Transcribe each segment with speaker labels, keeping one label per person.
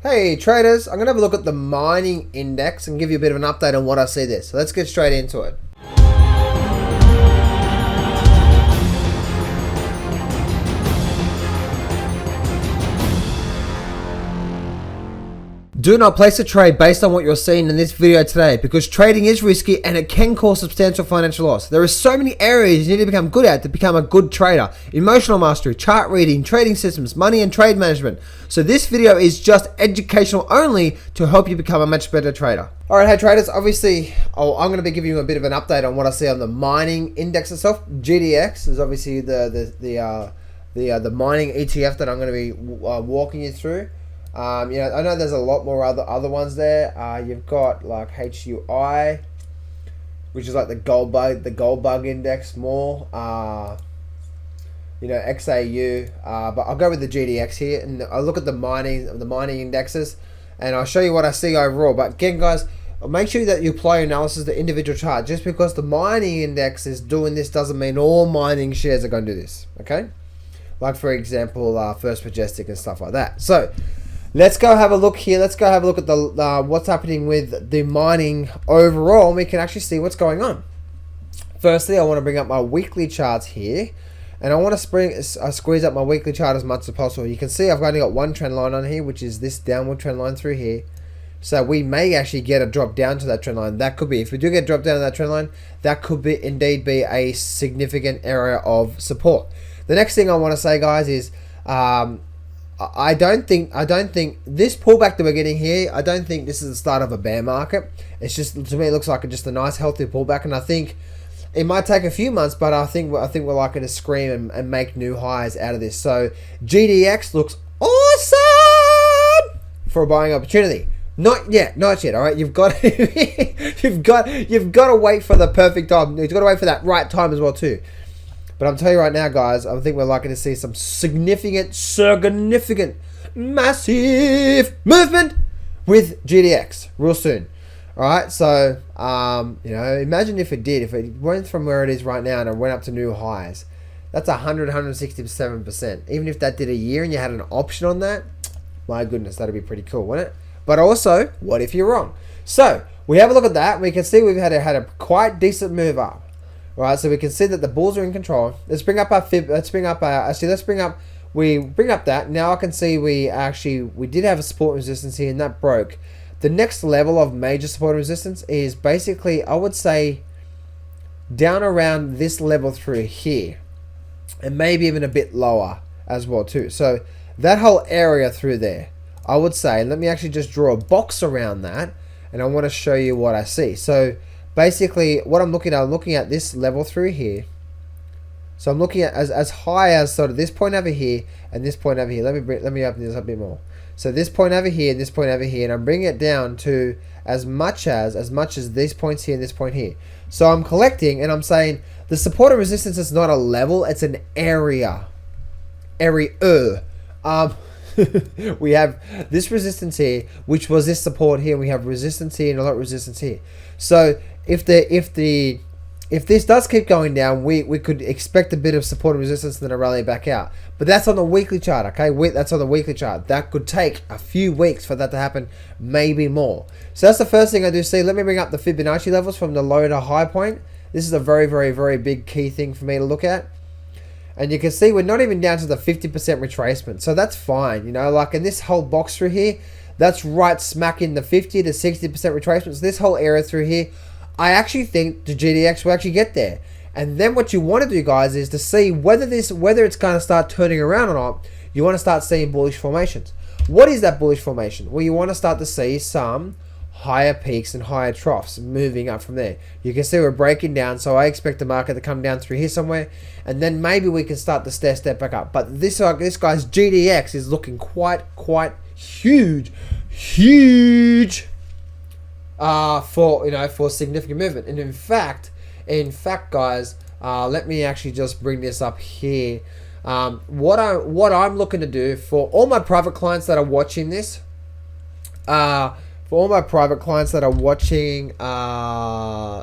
Speaker 1: Hey traders, I'm going to have a look at the mining index and give you a bit of an update on what I see there. So let's get straight into it. Do not place a trade based on what you're seeing in this video today, because trading is risky and it can cause substantial financial loss. There are so many areas you need to become good at to become a good trader. Emotional mastery, chart reading, trading systems, money and trade management. So this video is just educational only to help you become a much better trader. Alright, hey traders, obviously I'm going to be giving you a bit of an update on what I see on the mining index itself. GDX is obviously the mining ETF that I'm going to be walking you through. I know there's a lot more other ones there. You've got like HUI, which is like the gold bug index more. XAU. But I'll go with the GDX here, and I'll look at the mining indexes, and I'll show you what I see overall. But again, guys, make sure that you apply your analysis to individual chart. Just because the mining index is doing this doesn't mean all mining shares are going to do this. Okay, like for example, First Majestic and stuff like that. So let's go have a look here. Let's go have a look at the what's happening with the mining overall, and we can actually see what's going on. Firstly, I want to bring up my weekly charts here, and I want to squeeze up my weekly chart as much as possible. You can see I've only got one trend line on here, which is this downward trend line through here. So we may actually get a drop down to that trend line. That could be, if we do get a drop down to that trend line, that could be indeed be a significant area of support. The next thing I want to say, guys, is I don't think this pullback that we're getting here, I don't think this is the start of a bear market. It's just, to me, it looks like just a nice healthy pullback, and I think it might take a few months, but I think we're likely to scream and make new highs out of this. So GDX looks awesome for a buying opportunity. Not yet. All right, you've got you've got to wait for the perfect time. You've got to wait for that right time as well too. But I'm telling you right now, guys, I think we're likely to see some significant, massive movement with GDX real soon. All right, so imagine if it went from where it is right now and it went up to new highs. That's 167%. Even if that did a year and you had an option on that, my goodness, that'd be pretty cool, wouldn't it? But also, what if you're wrong? So we have a look at that. We can see we've had a quite decent move up. Right, so we can see that the bulls are in control. Let's bring up our fib. We bring up that. Now I can see we did have a support resistance here, and that broke. The next level of major support and resistance is basically, I would say, down around this level through here, and maybe even a bit lower as well too. So that whole area through there, I would say, let me actually just draw a box around that, and I want to show you what I see. So basically, what I'm looking at this level through here. So I'm looking at as high as sort of this point over here and this point over here. Let me open this up a bit more. So this point over here and this point over here, and I'm bringing it down to as much as these points here and this point here. So I'm collecting, and I'm saying the support and resistance is not a level; it's an area. We have this resistance here, which was this support here. We have resistance here and a lot of resistance here. So if this does keep going down, we could expect a bit of support and resistance and then a rally back out. But that's on the weekly chart, okay? That's on the weekly chart. That could take a few weeks for that to happen, maybe more. So that's the first thing I do see. Let me bring up the Fibonacci levels from the low to high point. This is a very, very, very big key thing for me to look at. And you can see we're not even down to the 50% retracement. So that's fine, like in this whole box through here, that's right smack in the 50 to 60% retracement. So this whole area through here, I actually think the GDX will actually get there. And then what you want to do, guys, is to see whether it's going to start turning around or not. You want to start seeing bullish formations. What is that bullish formation? Well, you want to start to see some higher peaks and higher troughs moving up from there. You can see we're breaking down, so I expect the market to come down through here somewhere, and then maybe we can start to step back up. But this guy's GDX is looking quite huge for significant movement. And in fact guys, let me actually just bring this up here. What I'm looking to do for all my private clients that are watching this,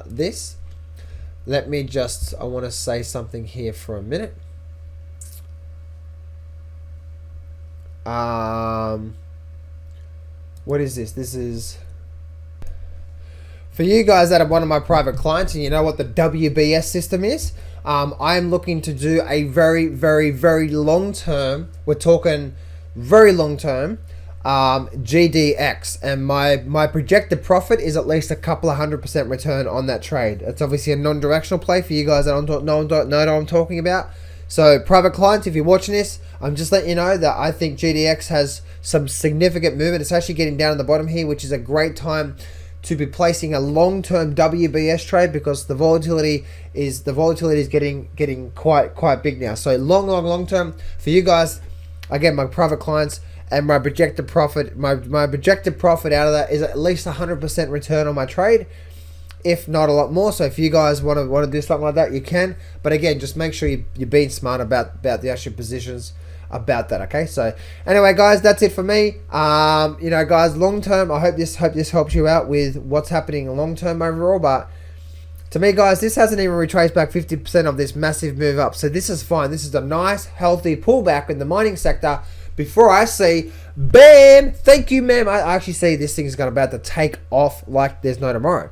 Speaker 1: this, I want to say something here for a minute. what is this? This is for you guys that are one of my private clients and you know what the WBS system is. I am looking to do a very, very, very long term. We're talking very long term. GDX, and my projected profit is at least a couple of 100% return on that trade. It's obviously a non-directional play for you guys that don't know what I'm talking about. So private clients, if you're watching this, I'm just letting you know that I think GDX has some significant movement. It's actually getting down at the bottom here, which is a great time to be placing a long-term WBS trade because the volatility is getting quite big now. So long term for you guys, again, my private clients. And my projected profit, my projected profit out of that is at least 100% return on my trade, if not a lot more. So if you guys want to do something like that, you can. But again, just make sure you're being smart about the actual positions about that. Okay. So anyway, guys, that's it for me. You know, guys, long term, I hope this helps you out with what's happening long term overall. But to me, guys, this hasn't even retraced back 50% of this massive move up. So this is fine. This is a nice, healthy pullback in the mining sector. Before I say, bam, thank you, ma'am, I actually see this thing is about to take off like there's no tomorrow.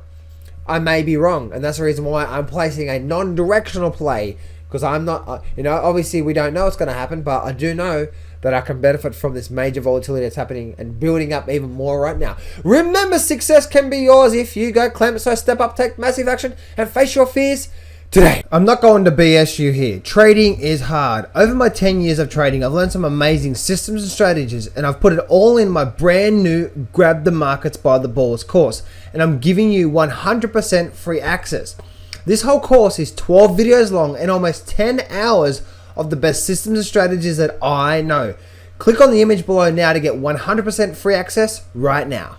Speaker 1: I may be wrong, and that's the reason why I'm placing a non-directional play, because I'm not, you know, obviously we don't know what's going to happen, but I do know that I can benefit from this major volatility that's happening and building up even more right now. Remember, success can be yours if you go claim it, so step up, take massive action, and face your fears today. I'm not going to BS you here. Trading is hard. Over my 10 years of trading, I've learned some amazing systems and strategies, and I've put it all in my brand new Grab the Markets by the Balls course, and I'm giving you 100% free access. This whole course is 12 videos long and almost 10 hours of the best systems and strategies that I know. Click on the image below now to get 100% free access right now.